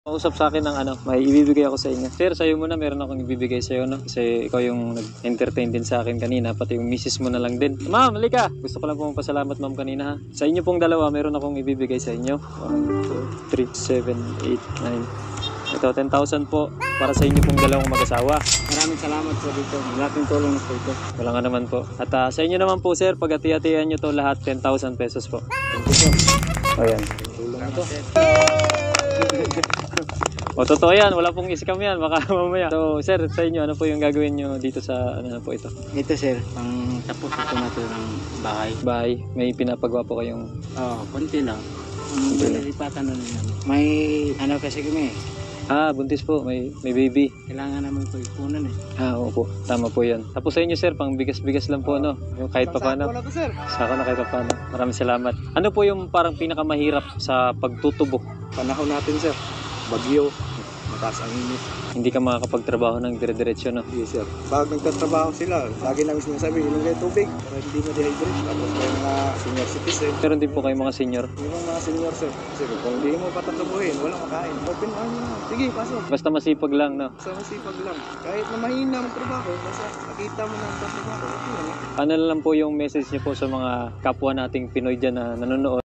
Usap sa akin ng ano, may ibibigay ako sa inyo. Sir, sa'yo muna, meron akong ibibigay sa'yo, no? Kasi ikaw yung nag-entertain din sa akin kanina, pati yung misis mo na lang din. Ma'am, halika! Gusto ko lang pong pasalamat, ma'am, kanina, ha? Sa inyo pong dalawa, meron akong ibibigay sa inyo. 1, 2, 3, 7, 8, 9. Ito, 10,000 po para sa inyo pong dalawang mag-asawa. Maraming salamat po dito. Malaking tulong na po ito. Wala nga naman po. At sa inyo naman po, sir, pag ati-atian nyo to lahat, 10,000 pesos po. Thank you po. Ayan. Tulong ito. O, totoo yan. Wala pong iskam yan. Baka mamaya. So, sir, sa inyo, ano po yung gagawin nyo dito sa, ano po ito? Ito sir, pang tapos ito na ito ng bahay. Bahay. May pinapagawa po kayong... Oo, konti lang. Lipatan na naman. May ano kasi kami. buntis po. May baby. Kailangan naman po ipunan eh. Opo. Tama po yan. Tapos sa inyo, sir, pang bigas-bigas lang po, no? Yung kahit pa paano. Wala to sir. Saka na kahit pa paano. Maraming salamat. Ano po yung parang pinakamahirap sa pagtutubo? Panahon natin sir, bagyo, mataas ang init. Hindi ka makakapagtrabaho ng dire-diretso, no? Yes sir. Pag nagtatrabaho sila, lagi namin sinasabi, inom kayo tubig para hindi ma-dehydrate. Tapos may mga senior citizen. Meron din po kayo mga senior. Yung mga senior sir, kasi kung hindi mo patatabuhin, walang makain. Open ano, sige, pasok. Basta masipag lang, no? Sa masipag lang. Kahit na mahina magtrabaho, basta nakita mo na ang trabaho, okay lang. Ano na lang po yung message niyo po sa mga kapwa nating Pinoy dyan na nanonood?